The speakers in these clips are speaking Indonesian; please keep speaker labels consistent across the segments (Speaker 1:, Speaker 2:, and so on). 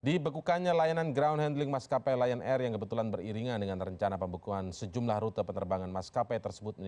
Speaker 1: Dibekukannya layanan ground handling maskapai Lion Air yang kebetulan beriringan dengan rencana pembekuan sejumlah rute penerbangan maskapai tersebut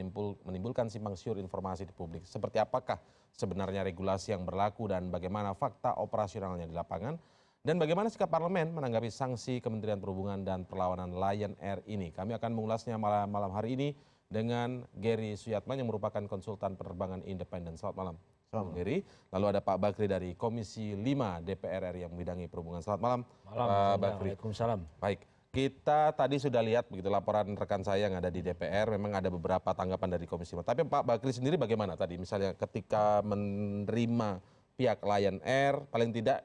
Speaker 1: menimbulkan simpang siur informasi di publik. Seperti apakah sebenarnya regulasi yang berlaku dan bagaimana fakta operasionalnya di lapangan? Dan bagaimana sikap parlemen menanggapi sanksi Kementerian Perhubungan dan perlawanan Lion Air ini? Kami akan mengulasnya malam hari ini dengan Gary Suyatman yang merupakan konsultan penerbangan independen. Selamat malam. Selamat Gary. Lalu ada Pak Bakri dari Komisi 5 DPR RI yang membidangi perhubungan. Selamat malam, Pak Bakri.
Speaker 2: Waalaikumsalam.
Speaker 1: Baik, kita tadi sudah lihat begitu laporan rekan saya yang ada di DPR, memang ada beberapa tanggapan dari Komisi 5. Tapi Pak Bakri sendiri bagaimana tadi? Misalnya ketika menerima pihak Lion Air, paling tidak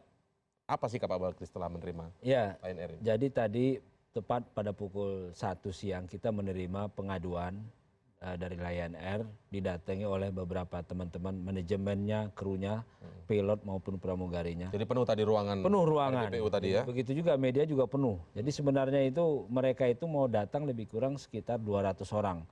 Speaker 1: apa sikap Pak Bakri setelah menerima Lion Air ini?
Speaker 2: Jadi tadi tepat pada pukul 1 siang kita menerima pengaduan dari Lion Air, didatangi oleh beberapa teman-teman manajemennya, krunya, pilot maupun pramugarinya.
Speaker 1: Jadi penuh tadi ruangan.
Speaker 2: Penuh ruangan.
Speaker 1: RPPU tadi ya.
Speaker 2: Begitu juga media juga penuh. Jadi sebenarnya itu mereka itu mau datang lebih kurang sekitar 200 orang.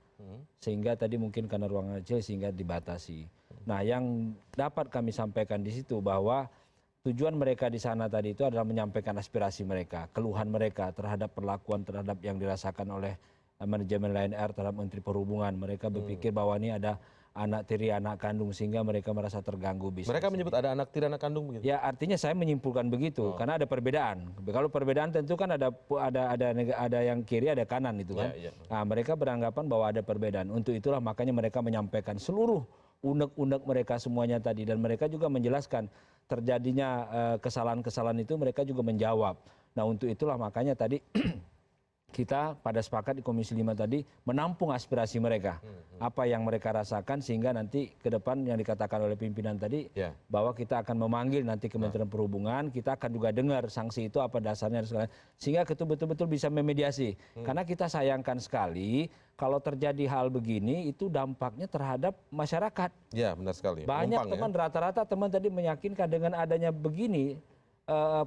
Speaker 2: Sehingga tadi mungkin karena ruangan kecil sehingga dibatasi. Nah, yang dapat kami sampaikan di situ bahwa tujuan mereka di sana tadi itu adalah menyampaikan aspirasi mereka, keluhan mereka terhadap perlakuan terhadap yang dirasakan oleh manajemen Lion Air terhadap Menteri Perhubungan. Mereka berpikir bahwa ini ada anak tiri anak kandung sehingga mereka merasa terganggu bisnis.
Speaker 1: Mereka menyebut ada anak tiri anak kandung begitu?
Speaker 2: Ya, artinya saya menyimpulkan begitu karena ada perbedaan. Kalau perbedaan tentu kan ada yang kiri ada kanan itu kan. Nah, mereka beranggapan bahwa ada perbedaan. Untuk itulah makanya mereka menyampaikan seluruh unek-unek mereka semuanya tadi, dan mereka juga menjelaskan terjadinya kesalahan-kesalahan itu mereka juga menjawab. Nah, untuk itulah makanya tadi kita pada sepakat di Komisi 5 tadi menampung aspirasi mereka. Apa yang mereka rasakan sehingga nanti ke depan yang dikatakan oleh pimpinan tadi bahwa kita akan memanggil nanti Kementerian Perhubungan, kita akan juga dengar sanksi itu apa dasarnya sehingga betul-betul bisa memediasi. Karena kita sayangkan sekali kalau terjadi hal begini itu dampaknya terhadap masyarakat.
Speaker 1: Ya, benar sekali.
Speaker 2: Banyak teman rata-rata teman tadi meyakinkan dengan adanya begini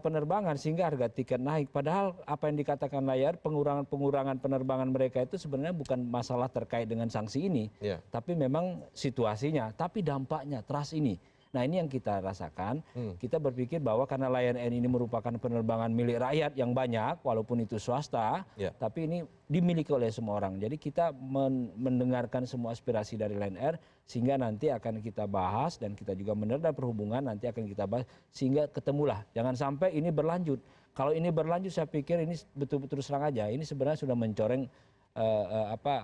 Speaker 2: penerbangan sehingga harga tiket naik. Padahal apa yang dikatakan layar pengurangan penerbangan mereka itu sebenarnya bukan masalah terkait dengan sanksi ini, tapi memang situasinya, tapi dampaknya trust ini. Nah, ini yang kita rasakan. Kita berpikir bahwa karena Lion Air ini merupakan penerbangan milik rakyat yang banyak, walaupun itu swasta, tapi ini dimiliki oleh semua orang. Jadi kita mendengarkan semua aspirasi dari Lion Air, sehingga nanti akan kita bahas, dan kita juga mendengar Perhubungan nanti akan kita bahas, sehingga ketemulah. Jangan sampai ini berlanjut. Kalau ini berlanjut, saya pikir ini betul-betul serang aja. Ini sebenarnya sudah mencoreng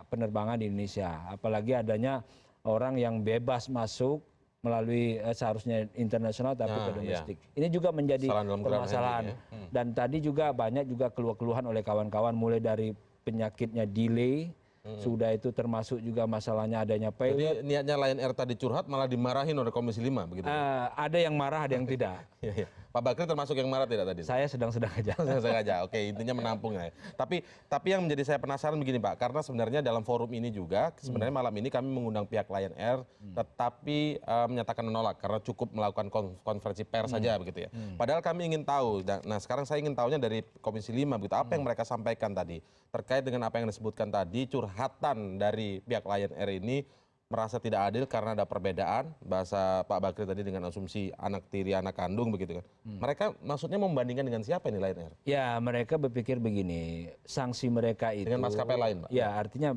Speaker 2: penerbangan di Indonesia. Apalagi adanya orang yang bebas masuk melalui seharusnya internasional tapi ke domestik. Ini juga menjadi permasalahan. Dan tadi juga banyak juga keluhan oleh kawan-kawan mulai dari penyakitnya delay, sudah itu termasuk juga masalahnya adanya pilot.
Speaker 1: Jadi niatnya Lion Air tadi curhat malah dimarahin oleh Komisi 5 begitu.
Speaker 2: Ada yang marah, ada yang tidak.
Speaker 1: Pak Bakri termasuk yang marah tidak tadi?
Speaker 2: Saya sedang-sedang aja.
Speaker 1: Sedang aja. Oke, intinya menampung ya. Tapi yang menjadi saya penasaran begini Pak, karena sebenarnya dalam forum ini juga sebenarnya malam ini kami mengundang pihak Lion Air, tetapi menyatakan menolak karena cukup melakukan konferensi pers saja begitu ya. Padahal kami ingin tahu. Nah, sekarang saya ingin tahunya dari Komisi 5 begitu, apa yang mereka sampaikan tadi terkait dengan apa yang disebutkan tadi, curhatan dari pihak Lion Air ini merasa tidak adil karena ada perbedaan, bahasa Pak Bakri tadi dengan asumsi anak tiri anak kandung begitu kan. Mereka maksudnya membandingkan dengan siapa ini Lion Air? Ya,
Speaker 2: mereka berpikir begini, sanksi mereka itu
Speaker 1: dengan maskapai lain, Pak.
Speaker 2: Ya, artinya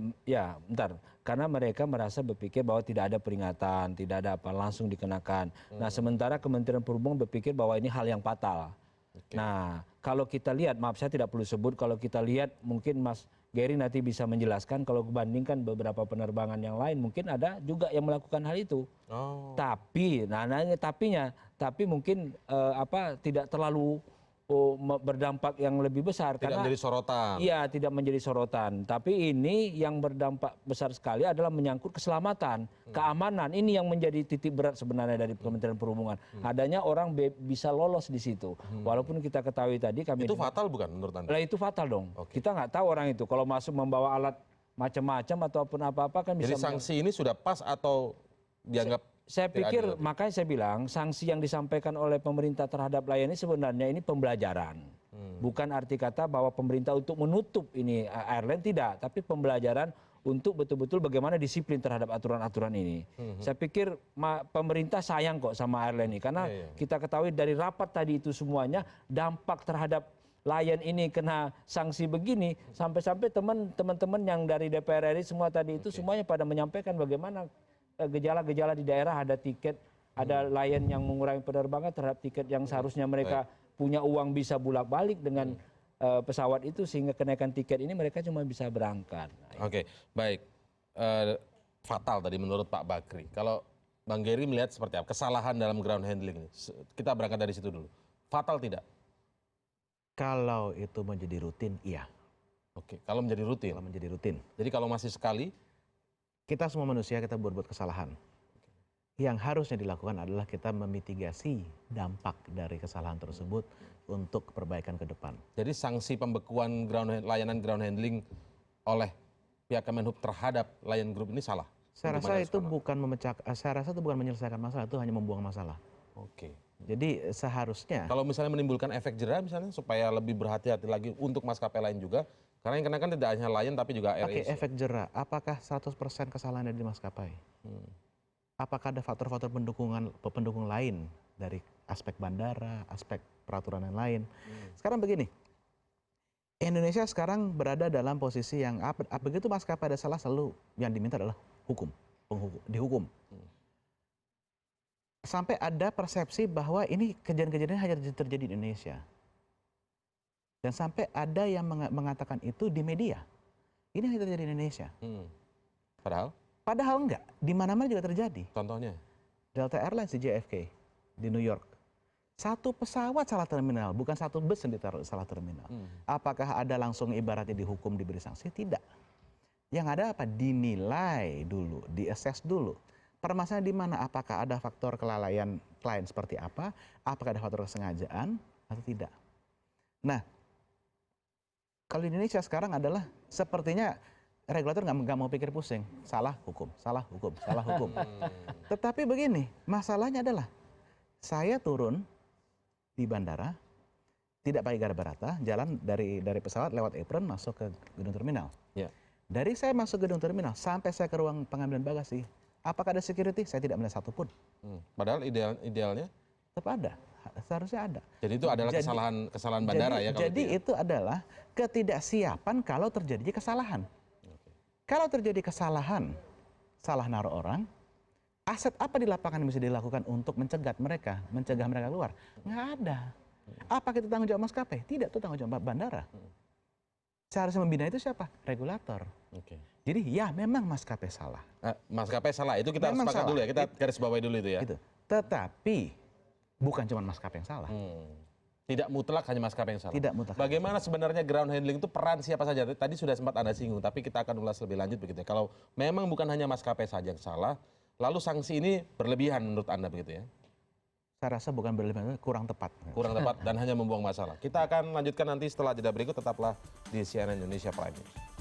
Speaker 2: karena mereka merasa berpikir bahwa tidak ada peringatan, tidak ada apa, langsung dikenakan. Nah, sementara Kementerian Perhubungan berpikir bahwa ini hal yang fatal. Nah, kalau kita lihat, maaf saya tidak perlu sebut, kalau kita lihat mungkin Mas Gary nanti bisa menjelaskan kalau dibandingkan beberapa penerbangan yang lain mungkin ada juga yang melakukan hal itu. Tapi, tapi mungkin tidak terlalu berdampak yang lebih besar.
Speaker 1: Tidak menjadi sorotan.
Speaker 2: Iya, tidak menjadi sorotan. Tapi ini yang berdampak besar sekali adalah menyangkut keselamatan, keamanan. Ini yang menjadi titik berat sebenarnya dari Kementerian Perhubungan. Adanya orang bisa lolos di situ. Walaupun kita ketahui tadi kami...
Speaker 1: Itu fatal bukan menurut Anda?
Speaker 2: Lah itu fatal dong. Kita nggak tahu orang itu. Kalau masuk membawa alat macam-macam ataupun apa-apa kan bisa...
Speaker 1: Jadi sanksi ini sudah pas atau dianggap...
Speaker 2: Saya pikir makanya saya bilang sanksi yang disampaikan oleh pemerintah terhadap Lion ini sebenarnya ini pembelajaran. Bukan arti kata bahwa pemerintah untuk menutup ini airline, tidak, tapi pembelajaran untuk betul-betul bagaimana disiplin terhadap aturan-aturan ini. Saya pikir pemerintah sayang kok sama airline ini karena kita ketahui dari rapat tadi itu semuanya dampak terhadap Lion ini kena sanksi begini sampai-sampai teman-teman yang dari DPR RI semua tadi itu semuanya pada menyampaikan bagaimana gejala-gejala di daerah ada tiket, ada Lion yang mengurangi penerbangan terhadap tiket yang seharusnya mereka punya uang bisa bolak-balik dengan pesawat itu sehingga kenaikan tiket ini mereka cuma bisa berangkat.
Speaker 1: Oke, baik. Fatal tadi menurut Pak Bakri. Kalau Bang Geri melihat seperti apa? Kesalahan dalam ground handling ini. Kita berangkat dari situ dulu. Fatal tidak?
Speaker 3: Kalau itu menjadi rutin, iya.
Speaker 1: Oke, kalau menjadi rutin.
Speaker 3: Kalau menjadi rutin.
Speaker 1: Jadi kalau masih sekali?
Speaker 3: Kita semua manusia, kita berbuat kesalahan. Yang harusnya dilakukan adalah kita memitigasi dampak dari kesalahan tersebut untuk perbaikan ke depan.
Speaker 1: Jadi sanksi pembekuan layanan ground handling oleh pihak Kemenhub terhadap Lion Group ini salah?
Speaker 3: Saya rasa itu bukan menyelesaikan masalah, itu hanya membuang masalah.
Speaker 1: Oke.
Speaker 3: Jadi seharusnya...
Speaker 1: Kalau misalnya menimbulkan efek jera misalnya supaya lebih berhati-hati lagi untuk maskapai lain juga, karena yang kena kan tidak hanya Lion tapi juga Air Asia.
Speaker 3: Oke, efek jera, apakah 100% kesalahan dari maskapai? Apakah ada faktor-faktor pendukung lain dari aspek bandara, aspek peraturan yang lain? Sekarang begini, Indonesia sekarang berada dalam posisi yang begitu maskapai ada salah selalu yang diminta adalah dihukum. Sampai ada persepsi bahwa ini kejadian-kejadian hanya terjadi di Indonesia. Dan sampai ada yang mengatakan itu di media. Ini hanya terjadi di Indonesia. Padahal enggak, di mana-mana juga terjadi.
Speaker 1: Contohnya?
Speaker 3: Delta Airlines di JFK, di New York. Satu pesawat salah terminal, bukan satu bus yang ditaruh salah terminal. Apakah ada langsung ibaratnya dihukum, diberi sanksi? Tidak. Yang ada apa? Dinilai dulu, diassess dulu. Permasalahan di mana? Apakah ada faktor kelalaian klien seperti apa? Apakah ada faktor kesengajaan atau tidak? Nah, kalau di Indonesia sekarang adalah sepertinya regulator nggak mau pikir pusing, salah hukum, salah hukum, salah hukum. Tetapi begini, masalahnya adalah saya turun di bandara, tidak pakai garda barata, jalan dari pesawat lewat apron masuk ke gedung terminal. Dari saya masuk gedung terminal sampai saya ke ruang pengambilan bagasi, apakah ada security? Saya tidak melihat satupun.
Speaker 1: Padahal idealnya?
Speaker 3: Tetap ada, seharusnya ada.
Speaker 1: Jadi itu adalah kesalahan bandara ya?
Speaker 3: Jadi itu adalah ketidaksiapan kalau terjadi kesalahan. Kalau terjadi kesalahan, salah naruh orang, aset apa di lapangan yang bisa dilakukan untuk mencegah mereka keluar? Nggak ada. Apa kita tanggung jawab maskapai? Tidak, itu tanggung jawab bandara. Seharusnya membina itu siapa? Regulator. Jadi ya memang maskapai salah.
Speaker 1: Maskapai salah, itu kita harus sepakat dulu ya, kita garis bawahi dulu itu ya.
Speaker 3: Tetapi bukan cuma maskapai yang salah.
Speaker 1: Tidak mutlak hanya maskapai yang salah.
Speaker 3: Tidak mutlak.
Speaker 1: Bagaimana sebenarnya ground handling itu peran siapa saja? Tadi sudah sempat Anda singgung, tapi kita akan ulas lebih lanjut begitu ya. Kalau memang bukan hanya maskapai saja yang salah, lalu sanksi ini berlebihan menurut Anda begitu ya?
Speaker 3: Saya rasa bukan berlebihan, kurang tepat.
Speaker 1: Kurang tepat dan hanya membuang masalah. Kita akan lanjutkan nanti setelah jeda berikut, tetaplah di CNN Indonesia Prime News.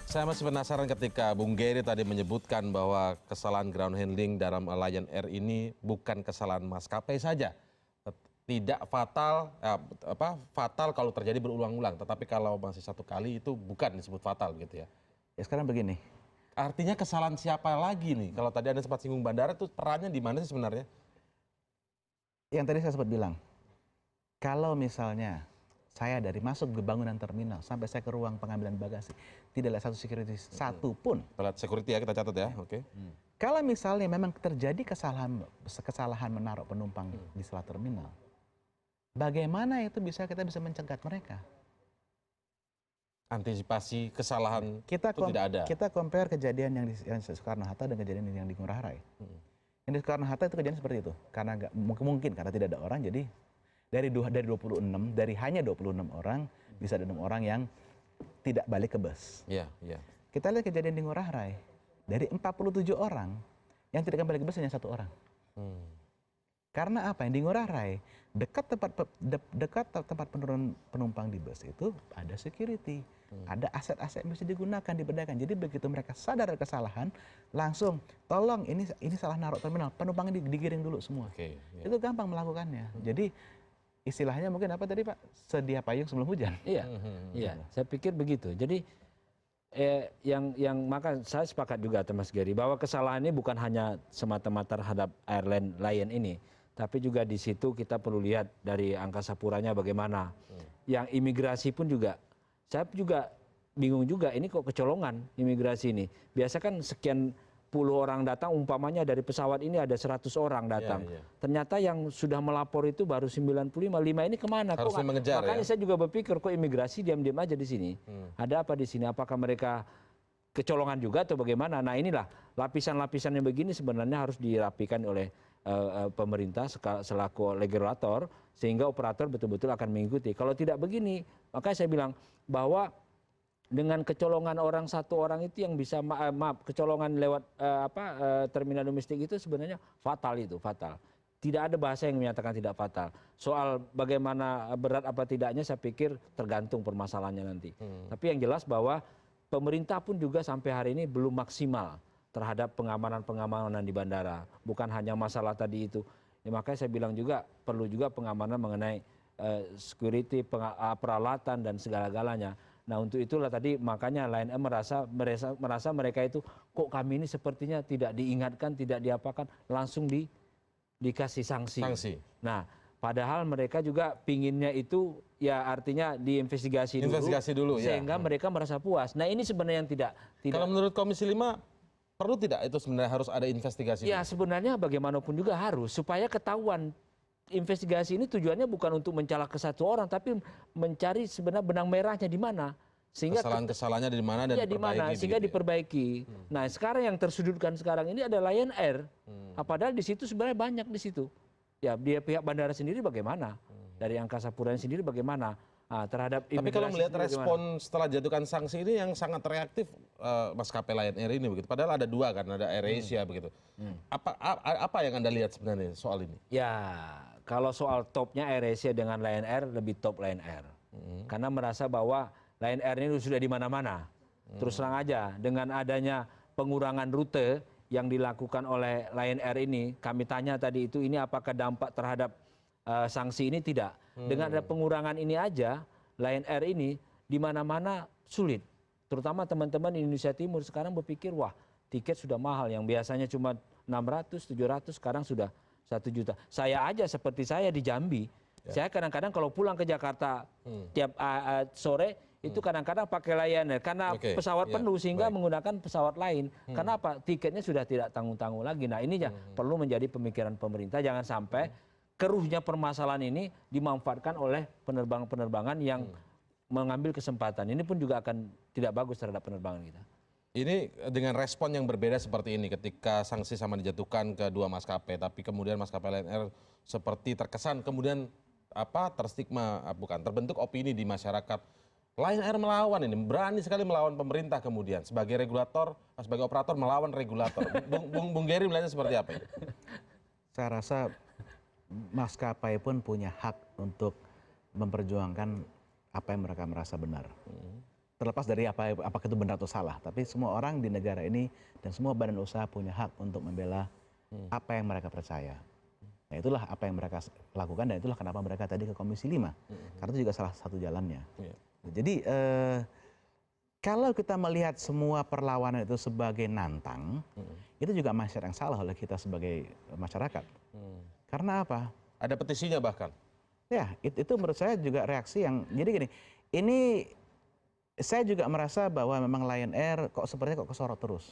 Speaker 1: Saya masih penasaran ketika Bung Geri tadi menyebutkan bahwa kesalahan ground handling dalam Lion Air ini bukan kesalahan maskapai saja. Tidak fatal, fatal kalau terjadi berulang-ulang. Tetapi kalau masih satu kali itu bukan disebut fatal gitu ya.
Speaker 3: Ya sekarang begini.
Speaker 1: Artinya kesalahan siapa lagi nih? Kalau tadi Anda sempat singgung bandara itu perannya di mana sih sebenarnya?
Speaker 3: Yang tadi saya sempat bilang, kalau misalnya saya dari masuk ke bangunan terminal sampai saya ke ruang pengambilan bagasi, tidak ada satu security satu pun.
Speaker 1: Pelat security ya, kita catat ya. Oke.
Speaker 3: Kalau misalnya memang terjadi kesalahan menaruh penumpang di selat terminal, bagaimana itu kita bisa mencegat mereka?
Speaker 1: Antisipasi kesalahan itu tidak ada.
Speaker 3: Kita compare kejadian yang di Soekarno-Hatta dan kejadian yang di Ngurah Rai. Yang di Soekarno-Hatta itu kejadian seperti itu. Karena mungkin karena tidak ada orang, jadi dari hanya 26 orang bisa ada 6 orang yang tidak balik ke bus. Kita lihat kejadian di Ngurah Rai, dari 47 orang yang tidak kembali ke bus hanya 1 orang. Karena apa? Yang di Ngurah Rai, dekat tempat penurunan penumpang di bus itu ada security, ada aset-aset yang bisa digunakan, dibedakan. Jadi begitu mereka sadar ada kesalahan, langsung tolong ini salah naruh terminal, penumpangnya digiring dulu semua.
Speaker 1: Oke, ya.
Speaker 3: Itu gampang melakukannya. Jadi istilahnya mungkin apa tadi Pak? Sedia payung sebelum hujan.
Speaker 2: Iya, iya. Saya pikir begitu. Jadi yang maka saya sepakat juga Mas Gary bahwa kesalahan ini bukan hanya semata-mata terhadap airline Lion ini, tapi juga di situ kita perlu lihat dari Angkasa Puranya bagaimana. Yang imigrasi pun juga, saya juga bingung juga ini kok kecolongan imigrasi ini. Biasa kan sekian puluh orang datang, umpamanya dari pesawat ini ada 100 orang datang. Ternyata yang sudah melapor itu baru 95, 5 ini kemana?
Speaker 1: Harusnya mengejar,
Speaker 2: makanya saya juga berpikir kok imigrasi diam-diam aja di sini. Ada apa di sini? Apakah mereka kecolongan juga atau bagaimana? Nah inilah lapisan-lapisan yang begini sebenarnya harus dirapikan oleh pemerintah selaku regulator sehingga operator betul-betul akan mengikuti. Kalau tidak begini, makanya saya bilang bahwa dengan kecolongan orang satu orang itu yang bisa kecolongan lewat terminal domestik itu sebenarnya fatal itu, fatal. Tidak ada bahasa yang menyatakan tidak fatal. Soal bagaimana berat apa tidaknya saya pikir tergantung permasalahannya nanti. Tapi yang jelas bahwa pemerintah pun juga sampai hari ini belum maksimal terhadap pengamanan di bandara. Bukan hanya masalah tadi itu. Ya, makanya saya bilang juga perlu juga pengamanan mengenai security, peralatan dan segala-galanya. Nah untuk itulah tadi makanya Lion Air merasa mereka itu kok kami ini sepertinya tidak diingatkan, tidak diapakan, langsung dikasih sanksi. Nah padahal mereka juga pinginnya itu ya artinya diinvestigasi dulu sehingga mereka merasa puas. Nah ini sebenarnya yang tidak.
Speaker 1: Kalau menurut Komisi 5 perlu tidak itu sebenarnya harus ada investigasi?
Speaker 2: Ya sebenarnya bagaimanapun juga harus supaya ketahuan. Investigasi ini tujuannya bukan untuk mencalak ke satu orang, tapi mencari sebenarnya benang merahnya di mana, sehingga
Speaker 1: kesalahan-kesalahannya di mana dan diperbaiki.
Speaker 2: Sehingga diperbaiki. Nah sekarang yang tersudutkan sekarang ini ada Lion Air, padahal di situ sebenarnya banyak di situ. Ya dia pihak bandara sendiri bagaimana, dari Angkasa Pura sendiri bagaimana terhadap.
Speaker 1: Tapi kalau melihat respon setelah jatuhkan sanksi ini yang sangat reaktif maskapai Lion Air ini begitu. Padahal ada dua kan, ada AirAsia begitu. Apa yang Anda lihat sebenarnya soal ini?
Speaker 2: Ya kalau soal topnya AirAsia dengan Lion Air lebih top Lion Air. Karena merasa bahwa Lion Air ini sudah di mana-mana. Terus terang aja dengan adanya pengurangan rute yang dilakukan oleh Lion Air ini, kami tanya tadi itu ini apakah dampak terhadap sanksi ini? Tidak. Dengan ada pengurangan ini aja, Lion Air ini di mana-mana sulit. Terutama teman-teman di Indonesia Timur sekarang berpikir wah tiket sudah mahal yang biasanya cuma 600, 700 sekarang sudah 1 juta. Saya aja seperti saya di Jambi, saya kadang-kadang kalau pulang ke Jakarta tiap sore itu kadang-kadang pakai Lion Air karena pesawat penuh sehingga menggunakan pesawat lain. Karena apa? Tiketnya sudah tidak tanggung-tanggung lagi. Nah ini perlu menjadi pemikiran pemerintah, jangan sampai keruhnya permasalahan ini dimanfaatkan oleh penerbangan-penerbangan yang mengambil kesempatan. Ini pun juga akan tidak bagus terhadap penerbangan kita.
Speaker 1: Ini dengan respon yang berbeda seperti ini ketika sanksi sama dijatuhkan ke dua maskapai, tapi kemudian maskapai Lion Air seperti terkesan kemudian terbentuk opini di masyarakat. Lion Air melawan ini, berani sekali melawan pemerintah kemudian sebagai regulator, sebagai operator melawan regulator. Bung Gary melihatnya seperti apa ini?
Speaker 3: Saya rasa maskapai pun punya hak untuk memperjuangkan apa yang mereka merasa benar. Terlepas dari apakah itu benar atau salah, tapi semua orang di negara ini dan semua badan usaha punya hak untuk membela apa yang mereka percaya. Nah itulah apa yang mereka lakukan dan itulah kenapa mereka tadi ke Komisi 5. Karena itu juga salah satu jalannya. Jadi kalau kita melihat semua perlawanan itu sebagai nantang, itu juga mindset yang salah oleh kita sebagai masyarakat. Karena apa?
Speaker 1: Ada petisinya bahkan.
Speaker 3: Ya, itu menurut saya juga reaksi yang, jadi gini, ini saya juga merasa bahwa memang Lion Air sepertinya kesorot terus.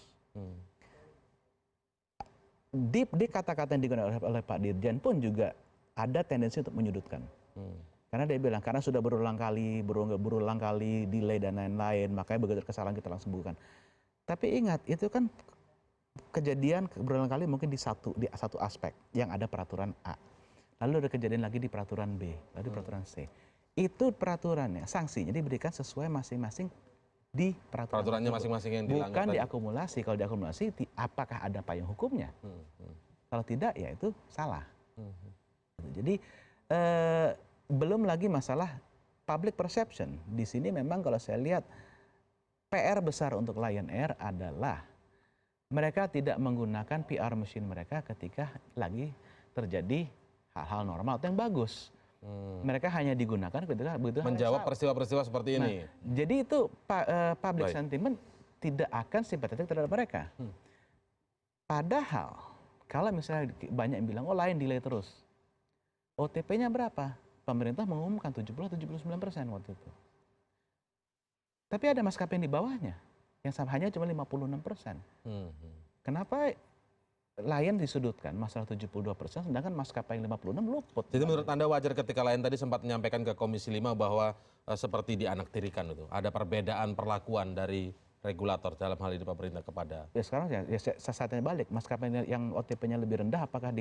Speaker 3: Di kata-kata yang digunakan oleh Pak Dirjen pun juga ada tendensi untuk menyudutkan. Karena dia bilang, karena sudah berulang kali delay dan lain-lain, makanya begitu kesalahan kita langsung bukan. Tapi ingat, itu kan kejadian berulang kali mungkin di satu aspek yang ada peraturan A. Lalu ada kejadian lagi di peraturan B, lalu di peraturan C. Itu peraturannya, sanksinya diberikan sesuai masing-masing di
Speaker 1: peraturannya masing-masing yang dilanggar.
Speaker 3: Bukan diakumulasi. Kalau diakumulasi, apakah ada payung hukumnya? Kalau tidak, ya itu salah. Jadi belum lagi masalah public perception. Di sini memang kalau saya lihat PR besar untuk Lion Air adalah mereka tidak menggunakan PR mesin mereka ketika lagi terjadi hal-hal normal atau yang bagus. Mereka hanya digunakan ketika begitu
Speaker 1: menjawab peristiwa-peristiwa seperti ini.
Speaker 3: Jadi itu public sentiment tidak akan simpatetik terhadap mereka. Padahal kalau misalnya banyak yang bilang, oh Lion delay terus. OTP-nya berapa? Pemerintah mengumumkan 70-79% waktu itu. Tapi ada maskapai yang di bawahnya, yang hanya cuma 56%. Kenapa Lion disudutkan masalah 72%, sedangkan maskapai yang 56% luput.
Speaker 1: Jadi menurut Anda wajar ketika Lion tadi sempat menyampaikan ke Komisi 5 bahwa seperti dianaktirikan itu, ada perbedaan perlakuan dari regulator dalam hal ini pemerintah kepada...
Speaker 3: Ya sekarang ya saatnya balik, maskapai yang OTP-nya lebih rendah apakah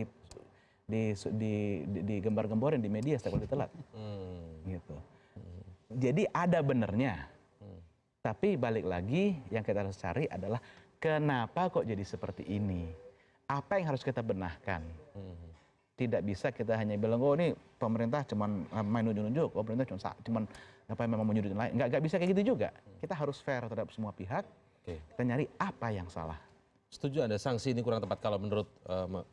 Speaker 3: digembar-gemborin di media setiap kali telat? Gitu. Jadi ada benernya. Tapi balik lagi yang kita harus cari adalah kenapa kok jadi seperti ini? Apa yang harus kita benahkan? Tidak bisa kita hanya bilang, oh ini pemerintah cuma main nunjuk-nunjuk, oh pemerintah cuma apa memang menyudutin lain. Nggak bisa kayak gitu juga. Kita harus fair terhadap semua pihak. Kita nyari apa yang salah.
Speaker 1: Setuju Anda sanksi ini kurang tepat kalau menurut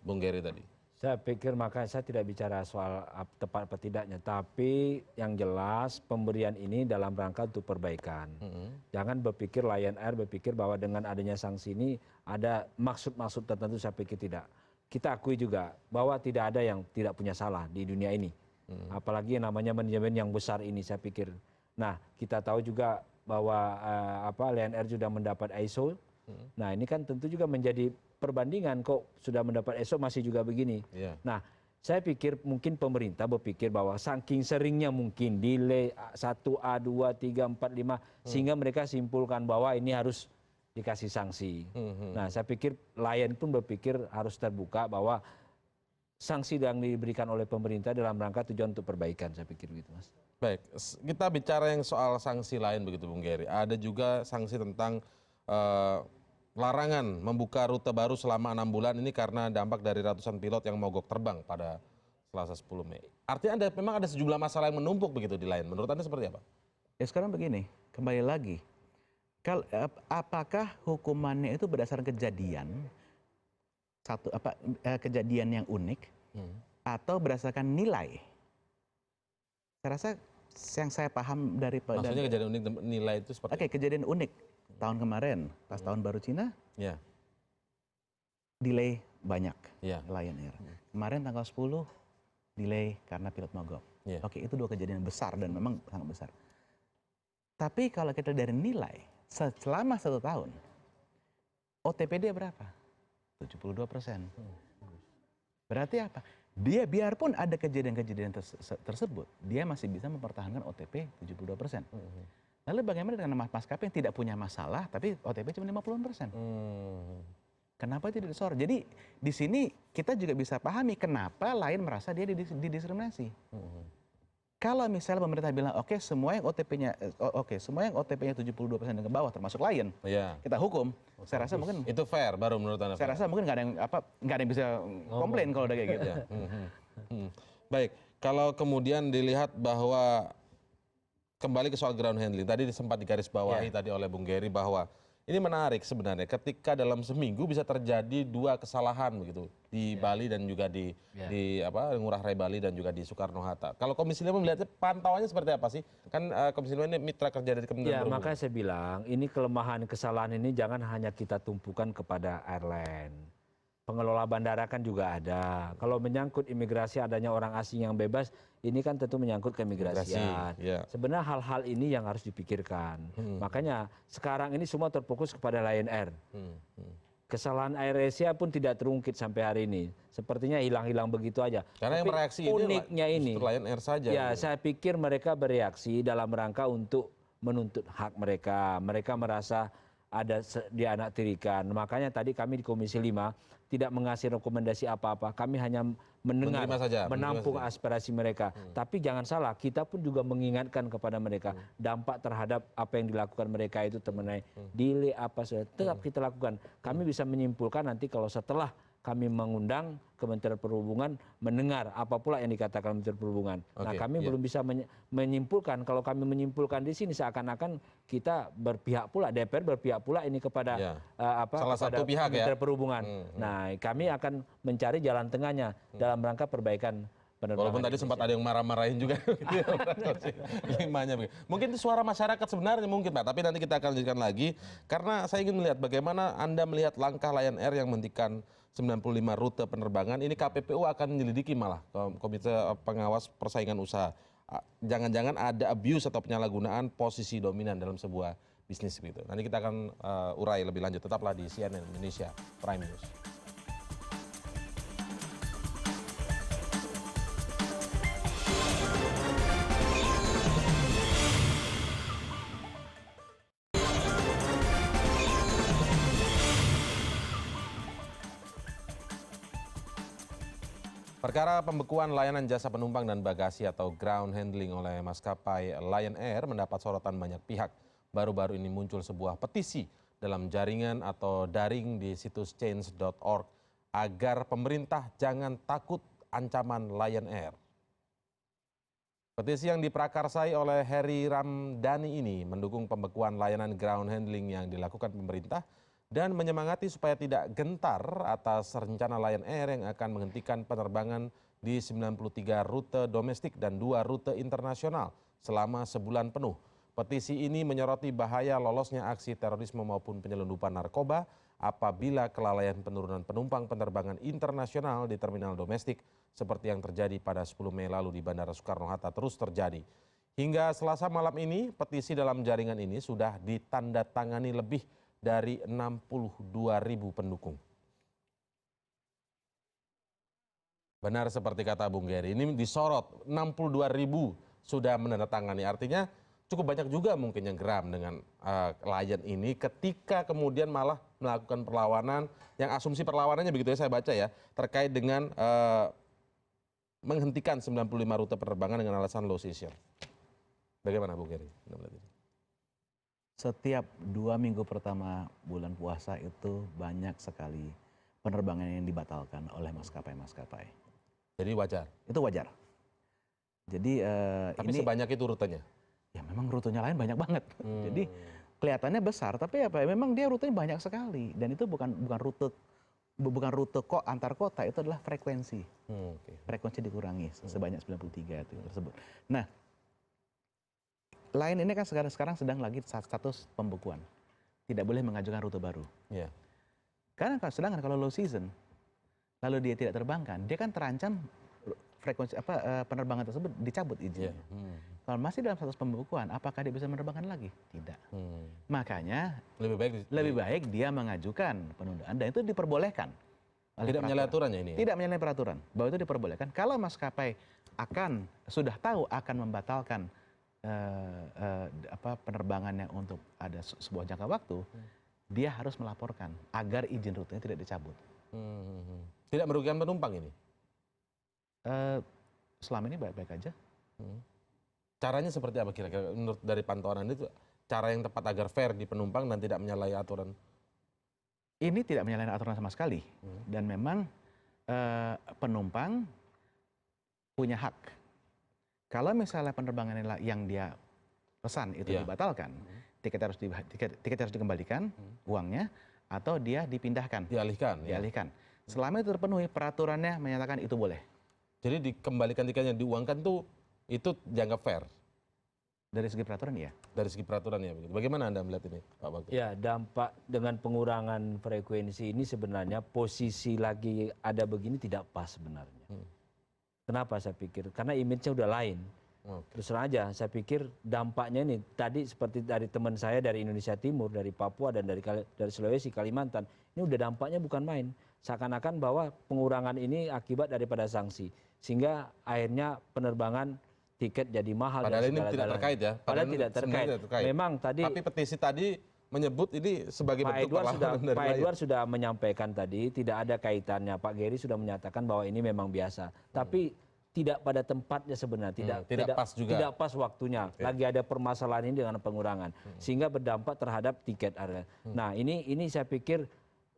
Speaker 1: Bung Geri tadi?
Speaker 2: Saya pikir maka saya tidak bicara soal tepat atau tidaknya, tapi yang jelas pemberian ini dalam rangka untuk perbaikan. Jangan berpikir Lion Air berpikir bahwa dengan adanya sanksi ini ada maksud-maksud tertentu, saya pikir tidak. Kita akui juga bahwa tidak ada yang tidak punya salah di dunia ini. Apalagi yang namanya manajemen yang besar ini, saya pikir. Nah, kita tahu juga bahwa Lion Air sudah mendapat ISO. Nah, ini kan tentu juga menjadi perbandingan, kok sudah mendapat ISO masih juga begini. Nah, saya pikir mungkin pemerintah berpikir bahwa saking seringnya mungkin delay 1A, 2, 3, 4, 5 sehingga mereka simpulkan bahwa ini harus dikasih sanksi. Nah, saya pikir Lion pun berpikir harus terbuka bahwa sanksi yang diberikan oleh pemerintah dalam rangka tujuan untuk perbaikan, saya pikir gitu, Mas.
Speaker 1: Baik, kita bicara yang soal sanksi lain begitu Bung Geri. Ada juga sanksi tentang larangan membuka rute baru selama 6 bulan ini karena dampak dari ratusan pilot yang mogok terbang pada Selasa 10 Mei. Artinya memang ada sejumlah masalah yang menumpuk begitu di Lion. Menurut Anda seperti apa?
Speaker 3: Ya sekarang begini, kembali lagi. Apakah hukumannya itu berdasarkan kejadian, kejadian yang unik, atau berdasarkan nilai? Saya rasa yang saya paham dari...
Speaker 1: Maksudnya kejadian unik nilai itu seperti...
Speaker 3: Oke, kejadian unik. Tahun kemarin, pas tahun baru Cina, delay banyak Lion Air. Kemarin tanggal 10, delay karena pilot mogok. Oke, itu 2 kejadian besar dan memang sangat besar. Tapi kalau kita dari nilai, selama 1 tahun, OTP dia berapa? 72%. Berarti apa? Dia biarpun ada kejadian-kejadian tersebut, dia masih bisa mempertahankan OTP 72%. Lalu bagaimana dengan maskapai yang tidak punya masalah, tapi OTP cuma 50%? Kenapa tidak disorot? Jadi di sini kita juga bisa pahami kenapa Lion merasa dia didiskriminasi. Kalau misalnya pemerintah bilang, oke semua yang OTP-nya, semua yang OTP-nya 72% dan ke bawah, termasuk Lion, kita hukum. Saya rasa mungkin
Speaker 1: itu fair, baru menurut Anda.
Speaker 3: Saya rasa mungkin nggak ada yang bisa komplain kalau udah kayak gitu.
Speaker 1: Baik, kalau kemudian dilihat bahwa kembali ke soal ground handling, tadi sempat digarisbawahi tadi oleh Bung Geri bahwa ini menarik sebenarnya ketika dalam seminggu bisa terjadi 2 kesalahan begitu di Bali dan juga di Ngurah Rai Bali dan juga di Soekarno-Hatta. Kalau Komisi 5 melihatnya pantauannya seperti apa sih? Kan Komisi 5 ini mitra kerja dari Kementerian Perhubungan.
Speaker 2: Makanya saya bilang ini kelemahan kesalahan ini jangan hanya kita tumpukan kepada airline. Pengelola bandara kan juga ada. Kalau menyangkut imigrasi adanya orang asing yang bebas, ini kan tentu menyangkut keimigrasian. Sebenarnya hal-hal ini yang harus dipikirkan. Makanya sekarang ini semua terfokus kepada Lion Air. Kesalahan AirAsia pun tidak terungkit sampai hari ini. Sepertinya hilang-hilang begitu aja.
Speaker 1: Karena yang bereaksi
Speaker 2: uniknya ini
Speaker 1: Lion Air saja.
Speaker 2: Ya, saya pikir mereka bereaksi dalam rangka untuk menuntut hak mereka. Mereka merasa ada dianaktirikan. Makanya tadi kami di Komisi 5 tidak mengasih rekomendasi apa-apa. Kami hanya mendengar, menampung aspirasi mereka. Tapi jangan salah, kita pun juga mengingatkan kepada mereka dampak terhadap apa yang dilakukan mereka itu mengenai delay apa saja. Tetap kita lakukan. Kami bisa menyimpulkan nanti kalau setelah kami mengundang Kementerian Perhubungan mendengar apa pula yang dikatakan Kementerian Perhubungan. Nah,
Speaker 1: Oke,
Speaker 2: kami
Speaker 1: iya.
Speaker 2: belum bisa menyimpulkan. Kalau kami menyimpulkan di sini seakan-akan kita berpihak pula, DPR berpihak pula ini kepada
Speaker 1: Iya.
Speaker 2: apa?
Speaker 1: Salah
Speaker 2: kepada
Speaker 1: satu pihak ya?
Speaker 2: Kementerian Perhubungan. Nah, kami akan mencari jalan tengahnya dalam rangka perbaikan penerbangan.
Speaker 1: Walaupun tadi sempat ada yang marah-marahin juga. Limanya begitu. Mungkin itu suara masyarakat sebenarnya mungkin Pak, tapi nanti kita akan lanjutkan lagi. Karena saya ingin melihat bagaimana Anda melihat langkah Lion Air yang menghentikan 95 rute penerbangan. Ini KPPU akan menyelidiki malah Komite Pengawas Persaingan Usaha. Jangan-jangan ada abuse atau penyalahgunaan posisi dominan dalam sebuah bisnis begitu. Nanti kita akan urai lebih lanjut. Tetaplah di CNN Indonesia Prime News. Perkara pembekuan layanan jasa penumpang dan bagasi atau ground handling oleh maskapai Lion Air mendapat sorotan banyak pihak. Baru-baru ini muncul sebuah petisi dalam jaringan atau daring di situs change.org agar pemerintah jangan takut ancaman Lion Air. Petisi yang diprakarsai oleh Heri Ramdhani ini mendukung pembekuan layanan ground handling yang dilakukan pemerintah dan menyemangati supaya tidak gentar atas rencana Lion Air yang akan menghentikan penerbangan di 93 rute domestik dan 2 rute internasional selama sebulan penuh. Petisi ini menyoroti bahaya lolosnya aksi terorisme maupun penyelundupan narkoba apabila kelalaian penurunan penumpang penerbangan internasional di terminal domestik seperti yang terjadi pada 10 Mei lalu di Bandara Soekarno-Hatta terus terjadi. Hingga Selasa malam ini, petisi dalam jaringan ini sudah ditandatangani lebih dari 62.000 pendukung. Benar seperti kata Bung Geri, ini disorot 62.000 sudah menandatangani. Artinya cukup banyak juga mungkin yang geram dengan Lion ini ketika kemudian malah melakukan perlawanan, yang asumsi perlawanannya begitu ya saya baca ya, terkait dengan menghentikan 95 rute penerbangan dengan alasan low season. Bagaimana Bung Geri?
Speaker 3: Setiap 2 minggu pertama bulan puasa itu banyak sekali penerbangan yang dibatalkan oleh maskapai-maskapai.
Speaker 1: Jadi wajar?
Speaker 3: Itu wajar. Jadi
Speaker 1: Tapi
Speaker 3: ini
Speaker 1: sebanyak itu rutenya?
Speaker 3: ya memang rutenya lain banyak banget. Jadi kelihatannya besar, tapi apa? Memang dia rutenya banyak sekali. Dan itu bukan rute kok antar kota, itu adalah frekuensi. Frekuensi dikurangi sebanyak 93 itu tersebut. Nah, Lion ini kan sekarang sedang lagi status pembekuan. Tidak boleh mengajukan rute baru.
Speaker 1: Yeah.
Speaker 3: Karena sedangkan kalau low season, lalu dia tidak terbangkan, dia kan terancam frekuensi penerbangan tersebut dicabut izinnya.
Speaker 1: Yeah.
Speaker 3: Kalau masih dalam status pembekuan, apakah dia bisa menerbangkan lagi? Tidak. Makanya lebih baik dia mengajukan penundaan dan itu diperbolehkan.
Speaker 1: Tidak menyalahi aturannya ini?
Speaker 3: Tidak menyalahi peraturan. Bahwa itu diperbolehkan. Kalau maskapai sudah tahu akan membatalkan penerbangannya untuk ada sebuah jangka waktu, dia harus melaporkan agar izin rutenya tidak dicabut.
Speaker 1: Tidak merugikan penumpang ini?
Speaker 3: Selama ini baik-baik aja.
Speaker 1: Caranya seperti apa kira-kira menurut dari pantauan Anda itu cara yang tepat agar fair di penumpang dan tidak menyalahi aturan?
Speaker 3: Ini tidak menyalahi aturan sama sekali. Dan memang penumpang punya hak. Kalau misalnya penerbangan yang dia pesan itu dibatalkan, tiket harus dikembalikan uangnya atau dia dipindahkan.
Speaker 1: Dialihkan.
Speaker 3: Dialihkan. Selama itu terpenuhi peraturannya menyatakan itu boleh.
Speaker 1: Jadi dikembalikan tiketnya diuangkan itu dianggap fair?
Speaker 3: Dari segi peraturan ya.
Speaker 1: Dari segi peraturan ya begitu. Bagaimana Anda melihat ini Pak Bagja?
Speaker 2: Ya, dampak dengan pengurangan frekuensi ini sebenarnya posisi lagi ada begini tidak pas sebenarnya. Kenapa saya pikir? Karena image-nya udah lain. Terus terang aja, saya pikir dampaknya ini tadi seperti dari teman saya dari Indonesia Timur, dari Papua dan dari Sulawesi, Kalimantan, ini udah dampaknya bukan main. Seakan-akan bahwa pengurangan ini akibat daripada sanksi, sehingga akhirnya penerbangan tiket jadi mahal.
Speaker 1: Padahal ini tidak terkait ya?
Speaker 2: Padahal tidak terkait. Memang tadi
Speaker 1: tapi petisi tadi menyebut ini sebagai bentuk perlawanan dari
Speaker 2: Pak Edward sudah menyampaikan tadi tidak ada kaitannya. Pak Geri sudah menyatakan bahwa ini memang biasa. Tapi tidak pada tempatnya sebenarnya, tidak
Speaker 1: pas juga.
Speaker 2: Tidak pas waktunya. Lagi ada permasalahan ini dengan pengurangan sehingga berdampak terhadap tiket harga. Nah, ini saya pikir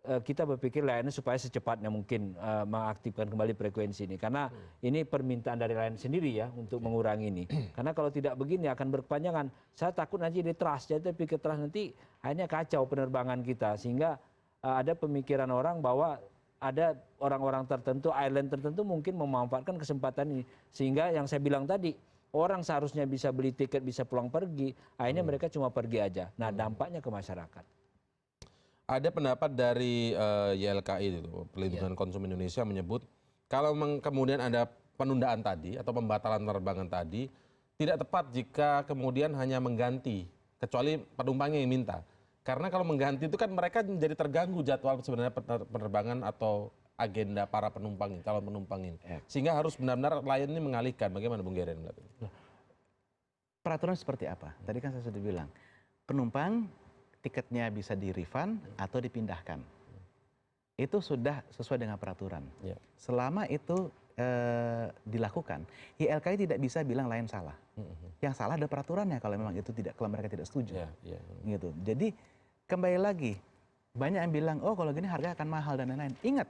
Speaker 2: kita berpikir Lion Air supaya secepatnya mungkin mengaktifkan kembali frekuensi ini. Karena ini permintaan dari Lion sendiri ya untuk mengurangi ini. Karena kalau tidak begini akan berkepanjangan. Saya takut nanti di trust, jadi pikir trust nanti akhirnya kacau penerbangan kita. Sehingga ada pemikiran orang bahwa ada orang-orang tertentu, airline tertentu mungkin memanfaatkan kesempatan ini. Sehingga yang saya bilang tadi, orang seharusnya bisa beli tiket, bisa pulang pergi, akhirnya mereka cuma pergi aja. Nah dampaknya ke masyarakat.
Speaker 1: Ada pendapat dari YLKI, Perlindungan Konsumen Indonesia, menyebut kalau kemudian ada penundaan tadi atau pembatalan penerbangan tadi, tidak tepat jika kemudian hanya mengganti, kecuali penumpangnya yang minta. Karena kalau mengganti itu kan mereka menjadi terganggu jadwal sebenarnya penerbangan atau agenda para penumpang ini, calon penumpang ini. Sehingga harus benar-benar Lion ini mengalihkan. Bagaimana Bung Geren melihat ini?
Speaker 3: Peraturan seperti apa? Tadi kan saya sudah bilang, penumpang tiketnya bisa di-refund atau dipindahkan. Itu sudah sesuai dengan peraturan. Selama itu dilakukan, YLKI tidak bisa bilang Lion salah. Yang salah ada peraturannya kalau memang itu tidak, kalau mereka tidak setuju. Gitu. Jadi kembali lagi, banyak yang bilang, oh kalau gini harga akan mahal dan lain-lain. Ingat,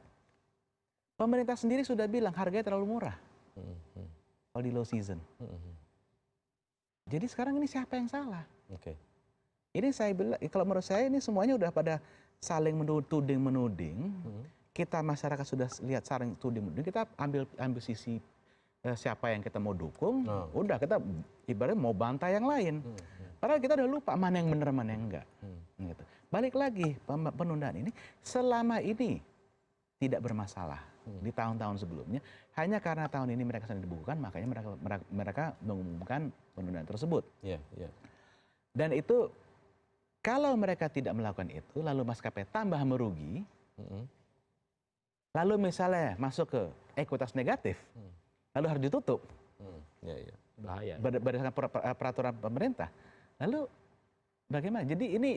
Speaker 3: pemerintah sendiri sudah bilang harganya terlalu murah. Kalau di low season. Jadi sekarang ini siapa yang salah? Ini saya bilang, kalau menurut saya ini semuanya udah pada saling menuding. Kita masyarakat sudah lihat saling tuding-menuding, kita ambil sisi siapa yang kita mau dukung, udah kita ibaratnya mau bantai yang lain. Padahal kita udah lupa mana yang benar, mana yang enggak. Gitu. Balik lagi, penundaan ini selama ini tidak bermasalah di tahun-tahun sebelumnya. Hanya karena tahun ini mereka sedang dibukukan, makanya mereka mengumumkan penundaan tersebut. Dan itu kalau mereka tidak melakukan itu, lalu maskapai tambah merugi, lalu misalnya masuk ke ekuitas negatif, lalu harus ditutup,
Speaker 2: Bahaya.
Speaker 3: berdasarkan peraturan pemerintah. Lalu bagaimana? Jadi ini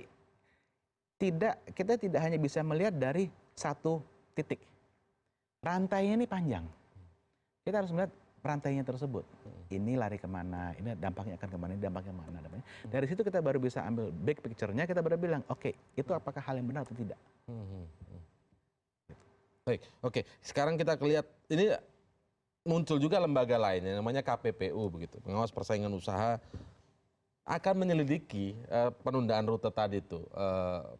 Speaker 3: kita tidak hanya bisa melihat dari satu titik. Rantainya ini panjang. Kita harus melihat rantainya tersebut. Ini lari kemana, ini dampaknya akan kemana, ini dampaknya kemana. Dari situ kita baru bisa ambil big picture-nya, kita baru bilang, oke, itu apakah hal yang benar atau tidak.
Speaker 1: Baik, oke. Sekarang kita lihat, ini muncul juga lembaga lain yang namanya KPPU, begitu, pengawas persaingan usaha, akan menyelidiki penundaan rute tadi itu,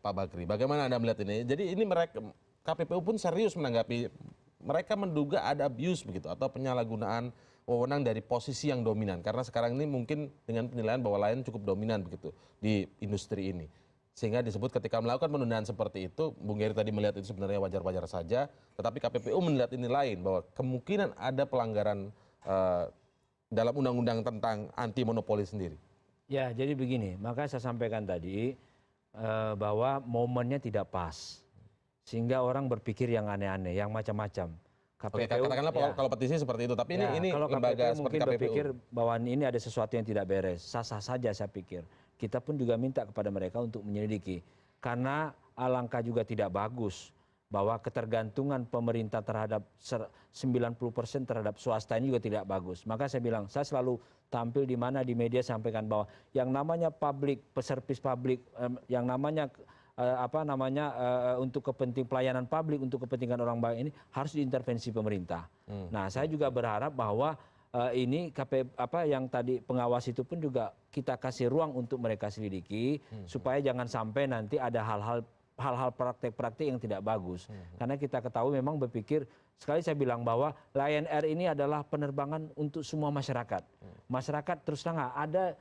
Speaker 1: Pak Bakri. Bagaimana Anda melihat ini? Jadi ini mereka, KPPU pun serius menanggapi, mereka menduga ada abuse begitu atau penyalahgunaan wewenang dari posisi yang dominan, karena sekarang ini mungkin dengan penilaian bahwa Lion cukup dominan begitu di industri ini, sehingga disebut ketika melakukan penundaan seperti itu, Bung Geri tadi melihat itu sebenarnya wajar-wajar saja, tetapi KPPU melihat ini lain, bahwa kemungkinan ada pelanggaran dalam undang-undang tentang anti monopoli sendiri.
Speaker 2: Ya, jadi begini, makanya saya sampaikan tadi bahwa momennya tidak pas, sehingga orang berpikir yang aneh-aneh, yang macam-macam.
Speaker 1: Oke, katakanlah kalau petisi seperti itu, tapi ini
Speaker 2: kalau
Speaker 1: lembaga
Speaker 2: KPPU
Speaker 1: seperti
Speaker 2: mungkin
Speaker 1: KPPU
Speaker 2: berpikir bahwa ini ada sesuatu yang tidak beres. Sah-sah saja saya pikir. Kita pun juga minta kepada mereka untuk menyelidiki. Karena alangkah juga tidak bagus bahwa ketergantungan pemerintah terhadap 90% terhadap swasta ini juga tidak bagus. Maka saya bilang, saya selalu tampil di mana di media sampaikan bahwa yang namanya publik, service publik, yang namanya untuk kepentingan pelayanan publik, untuk kepentingan orang banyak ini harus diintervensi pemerintah. Nah, saya juga berharap bahwa ini yang tadi pengawas itu pun juga kita kasih ruang untuk mereka selidiki supaya jangan sampai nanti ada hal-hal praktek-praktek yang tidak bagus. Karena kita ketahui memang berpikir, sekali saya bilang bahwa Lion Air ini adalah penerbangan untuk semua masyarakat. Masyarakat terus terang ada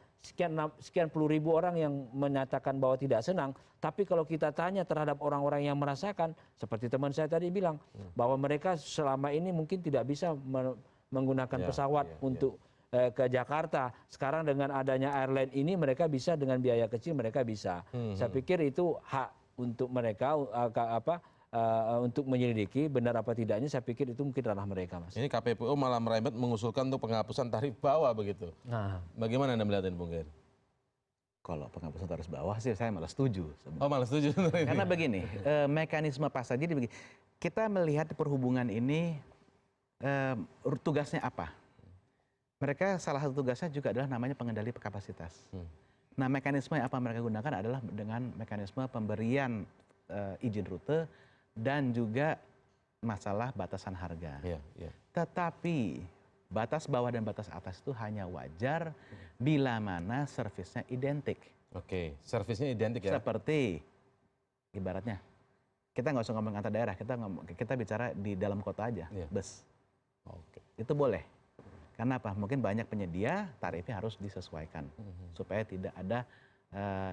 Speaker 2: sekian puluh ribu orang yang menyatakan bahwa tidak senang, tapi kalau kita tanya terhadap orang-orang yang merasakan, seperti teman saya tadi bilang, bahwa mereka selama ini mungkin tidak bisa menggunakan pesawat untuk ke Jakarta. Sekarang dengan adanya airline ini mereka bisa dengan biaya kecil, mereka bisa. Saya pikir itu hak untuk mereka untuk menyelidiki benar apa tidaknya, saya pikir itu mungkin ranah mereka, Mas. Ini
Speaker 1: KPPU malah merembet mengusulkan untuk penghapusan tarif bawah begitu. Nah, bagaimana Anda melihat ini, Bung Geri?
Speaker 3: Kalau penghapusan tarif bawah sih saya malah setuju.
Speaker 1: Oh, malah setuju.
Speaker 3: Karena begini, mekanisme pasar, jadi begini, kita melihat perhubungan ini tugasnya apa? Mereka salah satu tugasnya juga adalah namanya pengendali kapasitas. Nah, mekanisme yang apa mereka gunakan adalah dengan mekanisme pemberian izin rute dan juga masalah batasan harga.
Speaker 1: Iya, iya.
Speaker 3: Tetapi batas bawah dan batas atas itu hanya wajar bila mana servisnya identik.
Speaker 1: Oke, servisnya identik ya.
Speaker 3: Seperti ibaratnya kita nggak usah ngomong antar daerah, kita bicara di dalam kota aja,
Speaker 1: Iya.
Speaker 3: bus.
Speaker 1: Oke.
Speaker 3: Itu boleh. Karena apa? Mungkin banyak penyedia, tarifnya harus disesuaikan supaya tidak ada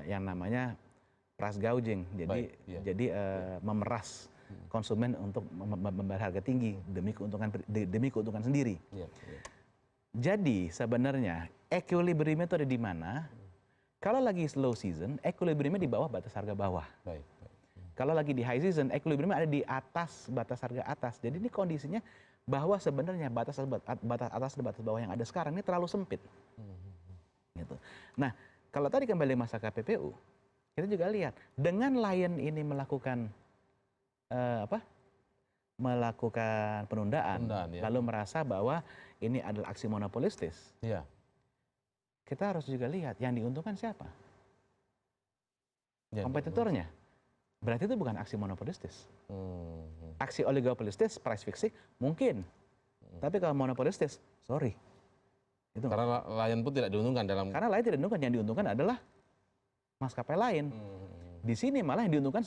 Speaker 3: yang namanya price gouging. Jadi
Speaker 1: Baik, iya.
Speaker 3: memeras konsumen untuk membayar harga tinggi demi keuntungan sendiri.
Speaker 1: Iya, iya.
Speaker 3: Jadi sebenarnya equilibrium itu ada di mana? Kalau lagi slow season, equilibriumnya di bawah batas harga bawah.
Speaker 1: Baik.
Speaker 3: Kalau lagi di high season, equilibriumnya ada di atas batas harga atas. Jadi ini kondisinya bahwa sebenarnya batas atas dan batas bawah yang ada sekarang ini terlalu sempit. Gitu. Nah, kalau tadi kembali masa KPPU, kita juga lihat dengan Lion ini melakukan melakukan penundaan
Speaker 1: Ya.
Speaker 3: lalu merasa bahwa ini adalah aksi monopolistis.
Speaker 1: Iya.
Speaker 3: Kita harus juga lihat yang diuntungkan siapa?
Speaker 1: Ya,
Speaker 3: Kompetitornya. Berarti itu bukan aksi monopolistis.
Speaker 1: Hmm.
Speaker 3: Aksi oligopolistis, price fixing mungkin. Tapi kalau monopolistis, sorry. Itu
Speaker 1: Karena Lion pun tidak diuntungkan dalam.
Speaker 3: karena lain tidak diuntungkan, yang diuntungkan adalah maskapai lain. Di sini malah yang diuntungkan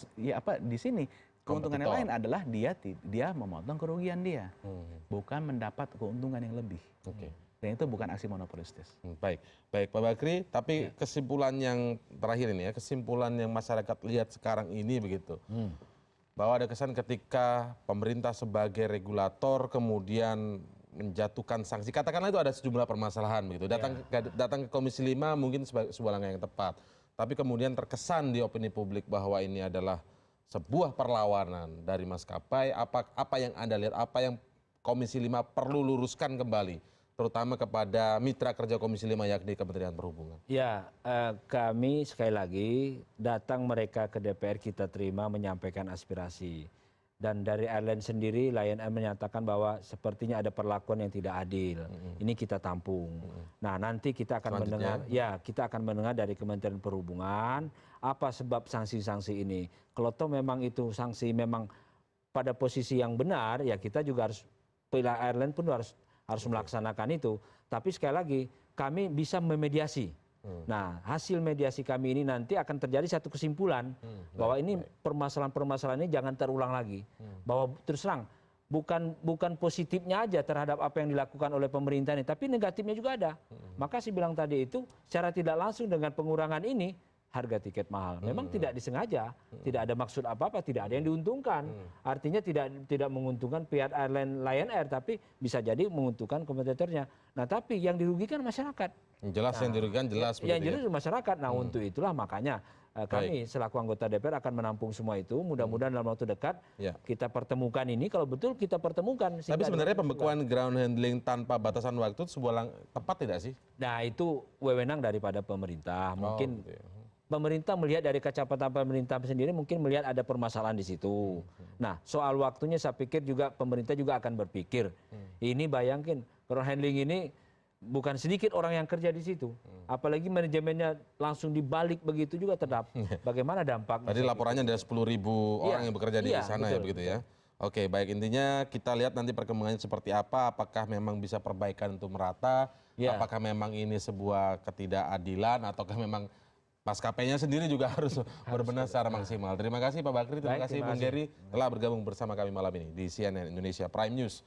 Speaker 3: di sini keuntungan yang lain adalah dia memotong kerugian dia, bukan mendapat keuntungan yang lebih.
Speaker 1: Oke.
Speaker 3: Dan itu bukan aksi monopolistis.
Speaker 1: Baik, baik Pak Bakri. Tapi kesimpulan yang terakhir ini ya, kesimpulan yang masyarakat lihat sekarang ini begitu, bahwa ada kesan ketika pemerintah sebagai regulator kemudian menjatuhkan sanksi. Katakanlah itu ada sejumlah permasalahan begitu. Datang ke Komisi 5 mungkin sebuah langkah yang tepat. Tapi kemudian terkesan di opini publik bahwa ini adalah sebuah perlawanan dari maskapai. Apa yang Anda lihat, apa yang Komisi 5 perlu luruskan kembali, terutama kepada mitra kerja Komisi 5 yakni Kementerian Perhubungan?
Speaker 2: Ya, kami sekali lagi datang mereka ke DPR, kita terima menyampaikan aspirasi. Dan dari airline sendiri, Lion Air menyatakan bahwa sepertinya ada perlakuan yang tidak adil. Ini kita tampung. Nah, nanti kita akan mendengar, kita akan mendengar dari Kementerian Perhubungan apa sebab sanksi-sanksi ini. Kalau toh memang itu sanksi memang pada posisi yang benar, ya kita juga harus, pihak airline pun harus melaksanakan itu. Tapi sekali lagi, kami bisa memediasi. Nah, hasil mediasi kami ini nanti akan terjadi satu kesimpulan bahwa ini permasalahan-permasalahan ini jangan terulang lagi. Bahwa terus terang bukan positifnya aja terhadap apa yang dilakukan oleh pemerintah ini, tapi negatifnya juga ada. Maka saya bilang tadi itu secara tidak langsung dengan pengurangan ini harga tiket mahal. Memang tidak disengaja, tidak ada maksud apa-apa, tidak ada yang diuntungkan. Artinya tidak menguntungkan pihak airline Lion Air, tapi bisa jadi menguntungkan kompetitornya. Nah, tapi yang dirugikan masyarakat.
Speaker 1: Jelas yang dirugikan jelas.
Speaker 2: Yang jelas masyarakat. Nah, untuk itulah makanya kami selaku anggota DPR akan menampung semua itu. Mudah-mudahan dalam waktu dekat kita pertemukan ini. Kalau betul kita pertemukan.
Speaker 1: Tapi sebenarnya pembekuan ground handling tanpa batasan waktu itu sebuah tepat tidak sih?
Speaker 2: Nah, itu wewenang daripada pemerintah. Mungkin pemerintah melihat dari kacamata pemerintah sendiri mungkin melihat ada permasalahan di situ. Nah, soal waktunya saya pikir juga pemerintah juga akan berpikir. Ini bayangin ground handling ini bukan sedikit orang yang kerja di situ. Apalagi manajemennya langsung dibalik begitu juga terdapat. Bagaimana dampak?
Speaker 1: Tadi laporannya ada 10.000 orang yang bekerja di sana ya begitu ya. Oke, baik, intinya kita lihat nanti perkembangannya seperti apa, apakah memang bisa perbaikan untuk merata, apakah memang ini sebuah ketidakadilan ataukah memang maskapainya sendiri juga harus berbenah secara maksimal. Terima kasih Pak Bakri, terima kasih Bung Geri telah bergabung bersama kami malam ini di CNN Indonesia Prime News.